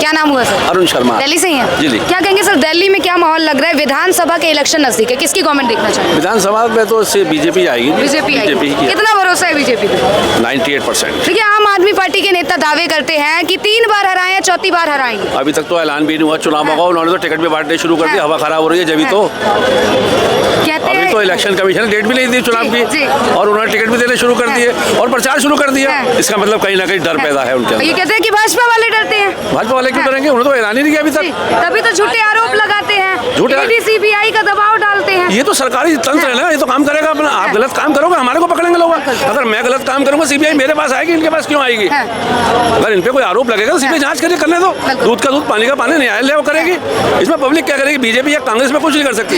क्या नाम हुआ सर? अरुण शर्मा। दिल्ली से ही हैं? जी जी। क्या कहेंगे सर, दिल्ली में क्या माहौल लग रहा है? विधानसभा के इलेक्शन नजदीक है, किसकी गवर्नमेंट देखना चाहिए? विधानसभा में तो बीजेपी आएगी। बीजेपी की कितना भरोसा है बीजेपी पे? 98%। देखिए, आम आदमी पार्टी के नेता दावे करते हैं कि 3 बार हराए हैं, 4थी बार हराएंगे। अभी तक तो ऐलान भी नहीं हुआ चुनाव होगा, उन्होंने तो टिकट भी बांटने शुरू कर दिया, हवा खराब हो रही है जब तो कहते अभी हैं तो इलेक्शन कमीशन ने डेट भी नहीं दी चुनाव जी, की जी। और उन्होंने टिकट भी देने शुरू कर दिए और प्रचार शुरू कर दिया। इसका मतलब कहीं ना कहीं डर पैदा है उनके ये अंदर। कहते हैं कि भाजपा वाले डरते हैं। भाजपा वाले क्यों करेंगे? उन्होंने तो ऐलान ही नहीं किया अभी जी, तक। तभी तो झूठे आरोप लगाते हैं, झूठे ईडी सीबीआई का दबाव डालते हैं। ये तो सरकारी तंत्र है ना, ये तो काम करेगा अपना। आप गलत काम करोगे हमारे को पकड़ेंगे लोग। अगर मैं गलत काम करूंगा सीबीआई मेरे पास आएगी, इनके पास क्यों आएगी? अगर इन पे कोई आरोप लगेगा तो सीबीआई जांच करके करने दो। दूध का दूध पानी का पानी, न्यायालय वो करेगी। इसमें पब्लिक क्या करेगी? बीजेपी या कांग्रेस में कुछ नहीं कर सकती।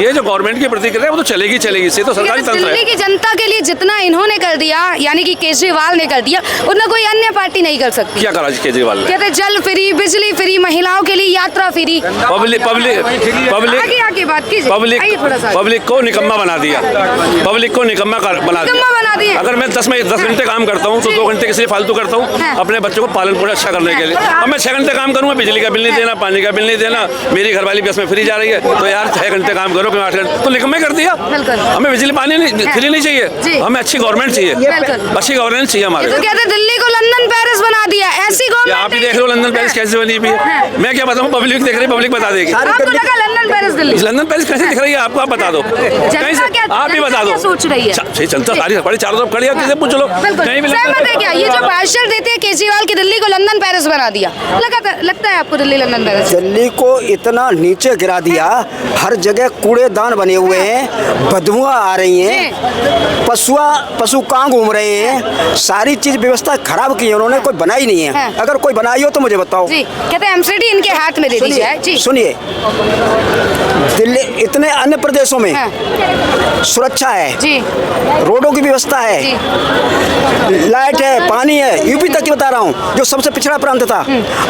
ये जो गवर्नमेंट की प्रतिक्रिया है वो तो चलेगी चलेगी, इससे तो सरकारी तंत्र दिल्ली है। की जनता के लिए जितना इन्होंने कर दिया, यानी कि केजरीवाल ने कर दिया, उतना कोई अन्य पार्टी नहीं कर सकती। क्या करा केजरीवाल ने? कहते जल फ्री, बिजली फ्री, महिलाओं के लिए यात्रा फ्री। पब्लिक आगे बात कीजिए, आइए थोड़ा सा। पब्लिक को निकम्मा बना दिया, पब्लिक को निकम्मा बना दिया। अगर मैं 10 घंटे काम करता हूँ तो 2 घंटे किसी फालतू करता हूँ अपने बच्चों को पालन पोषण अच्छा करने के लिए। अब मैं 6 घंटे काम करूँगा, बिजली का बिल नहीं देना, पानी का बिल नहीं देना, मेरी घरवाली बस में फ्री जा रही है, तो यार 6 घंटे काम करो कि 8 घंटे तो निकम्मे कर दिया। हमें बिजली पानी फ्री नहीं चाहिए, हमें अच्छी गवर्नमेंट चाहिए, अच्छी गवर्नेंस चाहिए हमारे। तो कहते दिल्ली को लंदन पेरिस बना दिया, ऐसी गवर्नमेंट। आप ही देख लो लंदन पेरिस कैसे बनी हुई है। मैं क्या बताऊँ, पब्लिक देख रही, पब्लिक बता देगी। आपको लगा London Paris Delhi? London Paris कैसे दिख रही है आपको? आप बता दो, कहीं से आप ही बता दो। सोच रही है जनता सारी बड़ी चारों तरफ खड़ी है, किसी पूछ लो कहीं भी। सहमत है क्या? ये जो भाषण देते हैं केजरीवाल की दिल्ली को लंदन पेरिस बना दिया, लगता है आपको दिल्ली लंदन पेरिस? दिल्ली को इतना नीचे गिरा दिया, हर जगह कूड़ेदान बने हुए हैं, बदबुआं आ रही हैं, पशु कहाँ घूम रहे हैं, सारी चीज व्यवस्था खराब की है उन्होंने, कोई बनाई नहीं है। अगर कोई बनाई हो तो मुझे बताओ। जी, कहते हैं एमसीडी इनके हाथ में दे दी जाए। जी सुनिए, दिल्ली इतने अन्य प्रदेशों में सुरक्षा है जी, रोडों की व्यवस्था है जी, लाइट है, पानी है। यूपी तक की बता रहा हूँ, जो सबसे पिछड़ा प्रांत था,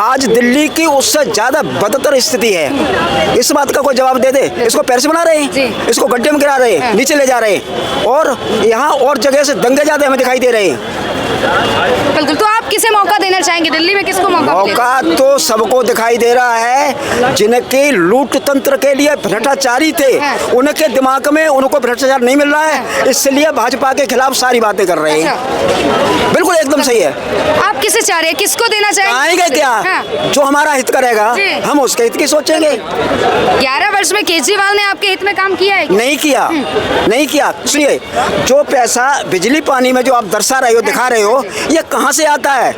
आज दिल्ली की उससे ज्यादा बदतर स्थिति है। इस बात का कोई जवाब दे दे। इसको पेरिस बना रहे हैं, इसको गड्ढे में गिरा रहे हैं, नीचे ले जा रहे हैं, और यहाँ और जगह से दंगे ज्यादा हमें दिखाई दे रहे हैं। बिल्कुल, तो आप किसे मौका देना चाहेंगे? दिल्ली में किसको मौका तो सबको दिखाई दे रहा है, जिनके लूट तंत्र के लिए भ्रष्टाचारी थे, उनके दिमाग में उनको भ्रष्टाचार नहीं मिल रहा है, इसलिए भाजपा के खिलाफ सारी बातें कर रहे हैं। बिल्कुल एकदम सही है। आप किसे चाह रहे हैं, किसको देना चाहेंगे? आएंगे क्या? जो हमारा हित करेगा हम उसके हित की सोचेंगे। 11 वर्ष में केजरीवाल ने आपके हित में काम किया है? नहीं किया, नहीं किया। सुनिए, जो पैसा बिजली पानी में जो आप दर्शा रहे हो, दिखा रहे हो, ये कहाँ से आता है?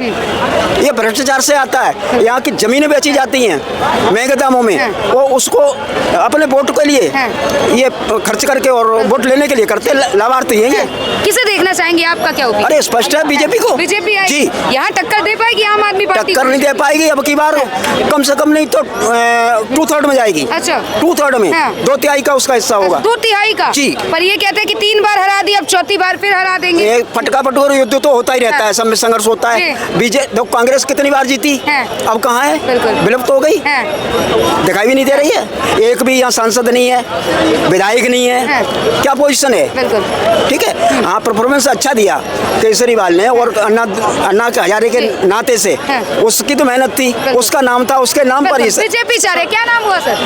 ये भ्रष्टाचार से आता है। यहाँ की जमीनें बेची जाती हैं महंगे दामों में, वो उसको अपने वोट के लिए ये खर्च करके और वोट लेने के लिए करते लाभार्थी हैं। किसे देखना चाहेंगे? आपका क्या ओपिनियन? अरे स्पष्ट है, बीजेपी को। बीजेपी जी, यहाँ टक्कर दे पाएगी आम आदमी पार्टी? टक्कर नहीं दे पाएगी। अब की बार कम से कम नहीं तो 2/3 में जाएगी। अच्छा, 2/3 में 2/3 का उसका हिस्सा होगा। 2/3 का जी। पर ये कहते हैं कि 3 बार हरा दी, अब 4थी बार फिर हरा देंगे। एक फटका पटोर युद्ध तो होता ही रहता है, सब में संघर्ष होता है। बीजेपी कांग्रेस कितनी बार जीती, अब कहाँ है? विलुप्त हो गई, दिखाई भी नहीं दे रही है। एक भी यहाँ सांसद नहीं है, विधायक नहीं है, क्या पोजीशन है? ठीक है, हाँ परफॉर्मेंस अच्छा दिया केजरीवाल ने, और अन्ना हजारे के नाते से उसकी तो मेहनत थी, उसका नाम था, उसके नाम पर ही। बीजेपी चाह रहे, क्या नाम हुआ सर?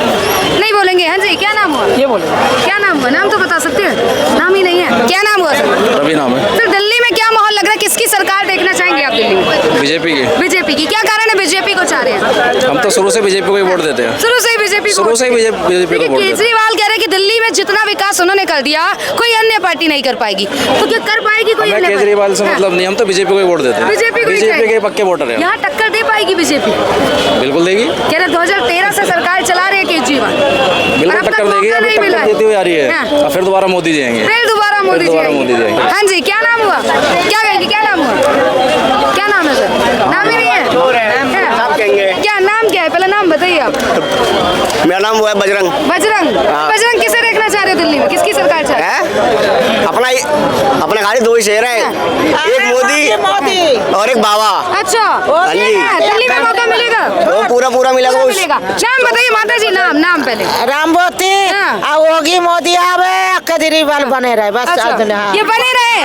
नहीं बोलेंगे? हाँ जी, क्या नाम हुआ? ये बोले क्या नाम हुआ? नाम तो बता सकते हैं, नाम ही नहीं है। क्या नाम हुआ सर? रवि नाम है। सर दिल्ली में क्या माहौल लग रहा है, किसकी सरकार देखना चाहेंगे आप दिल्ली में? बीजेपी की। बीजेपी की क्या कारण है बीजेपी को चाह रहे हैं? हम तो शुरू से बीजेपी को ही वोट देते हैं। शुरू से ही बीजेपी को? शुरू से ही बीजेपी को वोट देते हैं। केजरीवाल कह रहे हैं कि दिल्ली में जितना विकास उन्होंने कर दिया कोई अन्य पार्टी नहीं कर पाएगी, तो क्या कर पाएगी कोई अन्य? केजरीवाल से मतलब नहीं, हम तो बीजेपी को ही वोट देते हैं। बीजेपी के पक्के वोटर हैं। यहाँ टक्कर दे पाएगी बीजेपी? बिल्कुल देगी। कह रहे 2013 से सरकार चला रहे हैं केजरीवाल, बिल्कुल टक्कर देगी। अभी टक्कर देती हुई आ रही है, फिर दोबारा मोदी जी आएंगे। फिर दोबारा मोदी जी आएंगे। हाँ जी, क्या नाम हुआ? क्या कहेंगे, क्या नाम हुआ? क्या नाम है सर? नाम ही नहीं है। क्या नाम क्या है? पहले नाम बताइए आप। मेरा नाम हुआ है बजरंग। बजरंग? बजरंग किसे देखना चाह रहे हो दिल्ली में, किसकी सरकार चाह रहे है? अपना खाली 2 ही शहर है, एक मोदी और एक बाबा। अच्छा, दिल्ली में मौका मिलेगा? वो पूरा पूरा मिलेगा। नाम बताइए माता जी, नाम पहले। रामबोती होगी मोदी आवे केजरीवाल बने रहे बस। ये बने रहे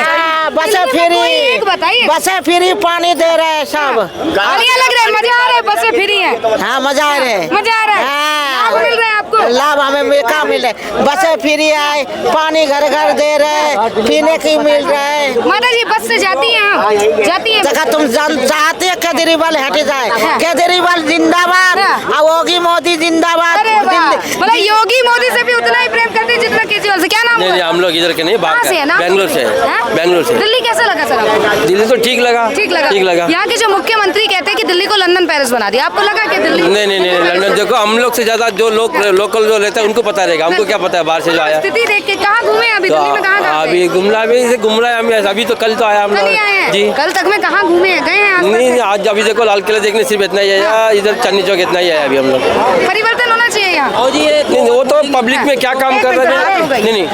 बस फ्री, बताइए। बस फ्री पानी दे रहे सब। बढ़िया लग रहा है, मजा आ रहा है, बसें फ्री है। हाँ मजा आ रहे, मजा आ रहा है। लाभ मिल रहा है आपको? लाभ हमें कहाँ मिले, बसें फ्री आए, पानी घर घर दे रहे, पीने की मिल रहे। माता जी बस से जाती हैं आप? जाती है। देखा तुम चाहते हैं केजरीवाल हट जाए, केजरीवाल जिंदाबाद, होगी मोदी जिंदाबाद। मतलब योगी मोदी से भी उतना ही प्रेम करते हैं जितना केजरीवाल से। क्या नाम नहीं, हम लोग इधर के नहीं, कहाँ से है ना? बेंगलोर से। बेंगलोर से। दिल्ली कैसा लगा सर आपको? दिल्ली तो ठीक लगा। ठीक लगा। यहाँ के जो मुख्यमंत्री कहते हैं कि दिल्ली को लंदन पेरिस बना दिया, आपको लगा कि दिल्ली? नहीं, लंदन देखो, हम लोग से ज्यादा जो लोकल जो रहता है उनको पता रहेगा, हमको क्या पता है बाहर से जो आया। स्थिति देख के कहाँ घूमे अभी तो दिल्ली में? कहाँ अभी घूम रहा है हम, अभी तो कल तो आया हम लोग जी। कल तक में कहाँ घूमे हैं, गए हैं? नहीं, आज अभी देखो लाल किला देखने सिर्फ इतना ही है, इधर चांदनी चौक इतना ही है अभी हम लोग। परिवर्तन होना चाहिए यहाँ। जी नहीं, वो तो पब्लिक में क्या काम कर रहे हैं। नहीं,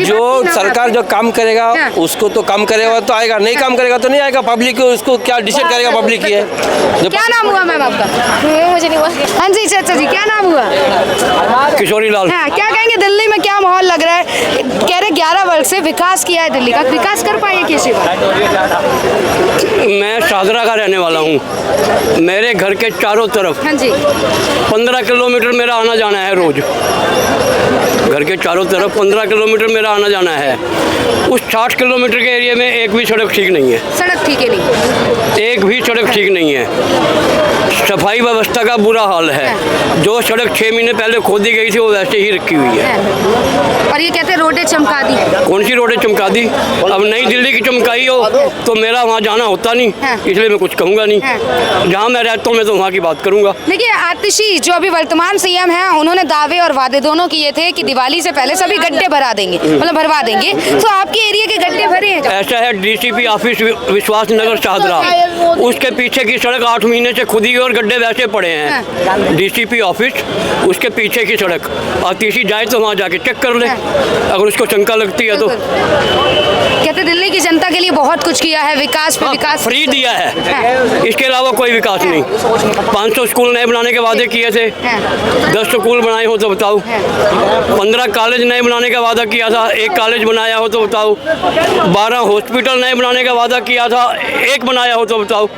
जो सरकार जो काम करेगा उसको तो काम करेगा तो आएगा, नहीं काम करेगा तो नहीं आएगा। पब्लिक उसको क्या डिसाइड करेगा, पब्लिक ही है। क्या नाम हुआ मैम आपका? मुझे नहीं हुआ। हाँ जी चाचा जी, क्या नाम हुआ? किशोरी लाल। हाँ, क्या कहेंगे दिल्ली में क्या माहौल लग रहा है? कह रहे 11 वर्ष से विकास किया है दिल्ली का, विकास कर पाए केजरीवाल? मैं शाहदरा का रहने वाला हूँ। मेरे घर के चारों तरफ 15 किलोमीटर मेरा आना जाना है रोज। घर के चारों तरफ 15 किलोमीटर मेरा आना जाना है। उस 60 किलोमीटर के एरिया में एक भी सड़क ठीक नहीं है। सड़क ठीक है नहीं? एक भी सड़क ठीक नहीं है। सफाई व्यवस्था का बुरा हाल है। जो सड़क 6 महीने पहले खोदी गई थी वो वैसे ही रखी हुई है। और ये कहते हैं रोडें चमका दी। कौन सी रोडें चमका दी? अब नई दिल्ली की चमकाई हो तो मेरा वहाँ जाना होता नहीं, इसलिए मैं कुछ कहूँगा नहीं। जहाँ मैं रहता हूँ मैं तो वहाँ की बात करूँगा। देखिए आतिशी जो अभी वर्तमान सीएम हैं, उन्होंने दावे और वादे दोनों किए थे कि दिवाली से पहले सभी गड्ढे भरा देंगे, मतलब भरवा देंगे। तो आपके एरिया के गड्ढे भरे हैं? ऐसा है, डीसीपी ऑफिस विश्वास नगर शाहदरा, उसके पीछे की सड़क 8 महीने से खुदी और गड्ढे वैसे पड़े हैं। डीसीपी ऑफिस, उसके पीछे की सड़क, आतिशी जाए तो वहाँ जाके चेक कर ले अगर उसको शंका लगती है तो। कहते दिल्ली की जनता के लिए बहुत कुछ किया है, विकास पे विकास फ्री दिया है, इसके अलावा कोई विकास नहीं। 500 स्कूल नए बनाने के वादे किए थे, 10 स्कूल बनाए हो तो बताओ। 15 कॉलेज नए बनाने का वादा किया था, 1 कॉलेज बनाया हो तो बताओ। 12 हॉस्पिटल नए बनाने का वादा किया था, 1 बनाया हो तो बताओ।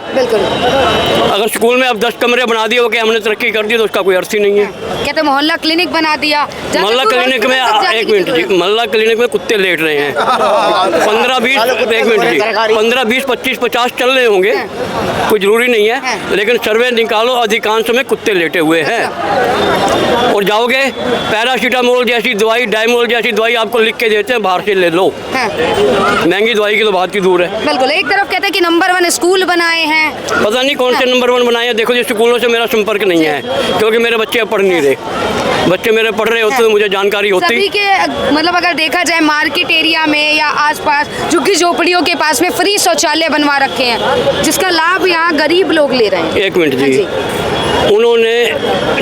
अगर स्कूल में अब 10 कमरे बना दिए हो कि हमने तरक्की कर दी तो उसका कोई अर्थ ही नहीं है। कहते मोहल्ला क्लिनिक बना दिया। मोहल्ला क्लिनिक में 1 मिनट जी, मोहल्ला क्लिनिक में कुत्ते लेट रहे हैं। 15-20 1 मिनट जी, 15-20 25-50 चल रहे होंगे, कोई जरूरी नहीं है, लेकिन सर्वे निकालो अधिकांश में कुत्ते लेटे हुए हैं। और जाओगे पैरासीटामोल जैसी दवाई, डायमोल जैसी दवाई आपको लिख के देते हैं, बाहर से ले लो। महंगी दवाई की तो बात ही दूर है। बिल्कुल, एक तरफ कहते हैं कि नंबर 1 स्कूल बनाए हैं, पता नहीं कौन से नंबर 1 बनाए हैं। देखो जी, स्कूलों से मेरा संपर्क नहीं है क्योंकि मेरे बच्चे पढ़ नहीं रहे। बच्चे मेरे पढ़ रहे होते तो मुझे जानकारी होती। सभी के मतलब अगर देखा जाए मार्केट एरिया में या आसपास झुग्गी झोपड़ियों के पास में फ्री शौचालय बनवा रखे हैं, जिसका लाभ यहाँ गरीब लोग ले रहे हैं। 1 मिनट जी, उन्होंने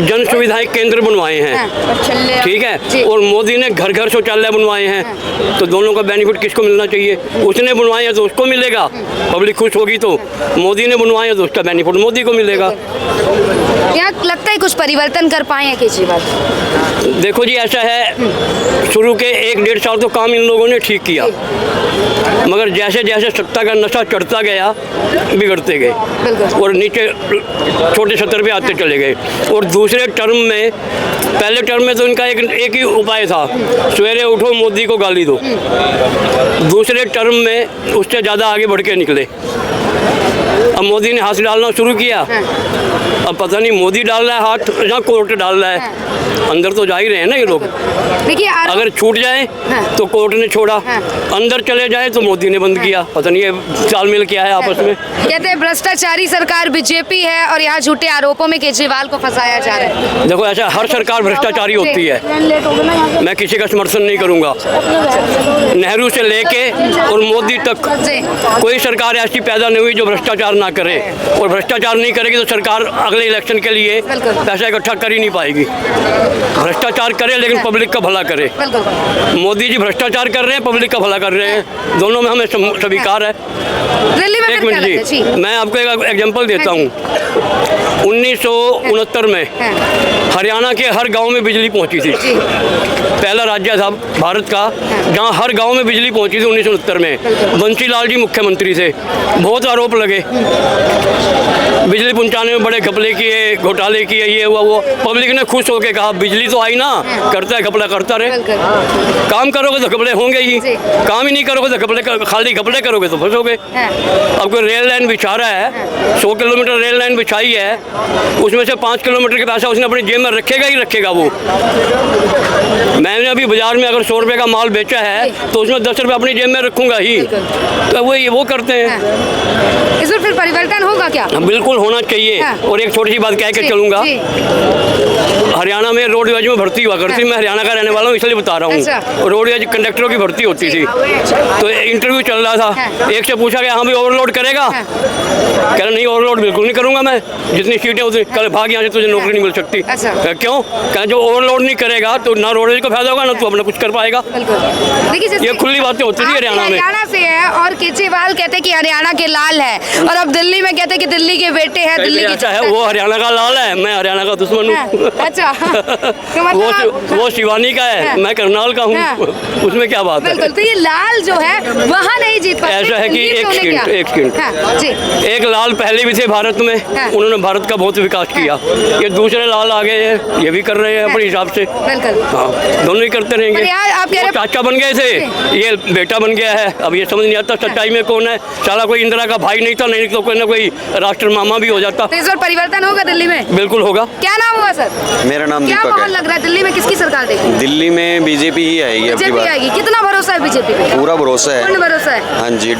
जन सुविधाएं केंद्र बनवाए हैं, ठीक है, और मोदी ने घर घर शौचालय बनवाए हैं। तो दोनों का बेनिफिट किसको मिलना चाहिए? उसने बनवाए हैं तो उसको मिलेगा, पब्लिक खुश होगी तो। मोदी ने बनवाए हैं तो उसका बेनिफिट मोदी को मिलेगा। यहाँ लगता है कुछ परिवर्तन कर पाए हैं केजरीवाल? देखो जी, ऐसा है, शुरू के 1-1.5 साल तो काम इन लोगों ने ठीक किया, मगर जैसे जैसे सत्ता का नशा चढ़ता गया बिगड़ते गए और नीचे छोटे स्तर पे आते चले गए। और दूसरे टर्म में, पहले टर्म में तो इनका एक ही उपाय था, सवेरे उठो मोदी को गाली दो। दूसरे टर्म में उससे ज़्यादा आगे बढ़ के निकले। अब मोदी ने हाथ डालना शुरू किया, अब पता नहीं मोदी डाल रहा है हाथ या कोर्ट डाल रहा है, अंदर तो जा ही रहे हैं ना ये लोग। देखिए अगर छूट जाए तो कोर्ट ने छोड़ा, अंदर चले जाए तो मोदी ने बंद किया। पता नहीं ये तालमेल क्या है आपस में। कहते हैं भ्रष्टाचारी सरकार बीजेपी है और यहाँ झूठे आरोपों में केजरीवाल को फंसाया जा रहा है। देखो, ऐसा हर सरकार भ्रष्टाचारी होती है, मैं किसी का समर्थन नहीं करूंगा। नेहरू से लेके और मोदी तक कोई सरकार ऐसी पैदा नहीं हुई जो भ्रष्टाचार ना करे, और भ्रष्टाचार नहीं करेगी तो सरकार अगले इलेक्शन के लिए पैसा इकट्ठा कर ही नहीं पाएगी। भ्रष्टाचार करे लेकिन पब्लिक का भला करे। बिल्कुल। मोदी जी भ्रष्टाचार कर रहे हैं, पब्लिक का भला कर रहे हैं, दोनों में हमें स्वीकार है। दिल्ली में एक फिर क्या मिनट लगता है? जी, मैं आपको एक एग्जांपल देता हाँ हूँ। 1969 में हरियाणा के हर गांव में बिजली पहुंची थी। जी। पहला राज्य था भारत का जहां हर गांव में बिजली पहुंची थी 1969 में। बंसीलाल जी मुख्यमंत्री थे। बहुत आरोप लगे, बिजली पहुंचाने में बड़े घपले किए, घोटाले किए, ये हुआ वो। पब्लिक ने खुश होकर कहा बिजली तो आई ना, करता है घपला करता रहे। काम करोगे तो घपले होंगे ही, काम ही नहीं करोगे तो घपले, खाली घपले करोगे तो फंसोगे। अब कोई रेल लाइन बिछा रहा है, 100 किलोमीटर रेल लाइन बिछाई है, उसमें से 5 किलोमीटर का पैसा उसने अपनी जेब में रखेगा ही रखेगा। वो मैंने अभी बाजार में अगर 100 रुपये का माल बेचा है तो उसमें 10 रुपये अपनी जेब में रखूंगा ही। तो वो करते हैं। इसमें फिर परिवर्तन होगा क्या? बिल्कुल होना चाहिए। और एक छोटी सी बात कह के चलूंगा, हरियाणा में रोडवेज में भर्ती हुआ करती। मैं हरियाणा का रहने वाला हूँ इसलिए बता रहा हूँ। रोडवेज कंडक्टरों की भर्ती होती थी, तो इंटरव्यू चल रहा था। एक से पूछा गया हाँ भाई ओवरलोड करेगा? कह रहा नहीं ओवरलोड बिल्कुल नहीं करूंगा मैं, जितनी सीटें होती। कल भाग यहाँ से तुझे नौकरी नहीं मिल सकती। क्यों? कह जो ओवरलोड नहीं करेगा तो ना रोडवेज को फायदा होगा ना तू अपना कुछ कर पाएगा। देखिए ये खुली बातें होती थी हरियाणा में। हरियाणा से है और केजरीवाल कहते हैं कि हरियाणा के लाल है, और अब दिल्ली में कहते हैं कि दिल्ली के बेटे हैं, दिल्ली के अच्छा है। वो हरियाणा का लाल है, मैं हरियाणा का दुश्मन हूँ। अच्छा। तो मतलब वो शिवानी का है, मैं करनाल का हूँ। उसमें क्या बात है? बिल्कुल। तो ये लाल जो है वहाँ नहीं जीत पाते। ऐसा है कि एक सेकंड, जी। एक लाल पहले भी थे भारत में, उन्होंने भारत का बहुत विकास किया। ये दूसरे लाल आ गए हैं, ये भी कर रहे हैं अपने हिसाब से। बिल्कुल। हाँ, दोनों ही करते रहेंगे। आप कह रहे चाचा बन गए थे, ये बेटा बन गया है। अब ये समझ नहीं आता सच्चाई में कौन है। साला कोई इंदिरा का भाई नहीं था, नहीं तो कोई ना कोई राष्ट्र मामा भी हो जाता। तो इस बार परिवर्तन होगा दिल्ली में? बिल्कुल होगा। क्या नाम हुआ सर? मेरा नाम क्या दीपक माहौल है। लग रहा है दिल्ली में? किसकी सरकार देगी? दिल्ली में बीजेपी ही आएगी अब की बीजेपी बार। आएगी। कितना भरोसा है बीजेपी पे? पूरा भरोसा है। पूर्ण भरोसा है। हाँ जी।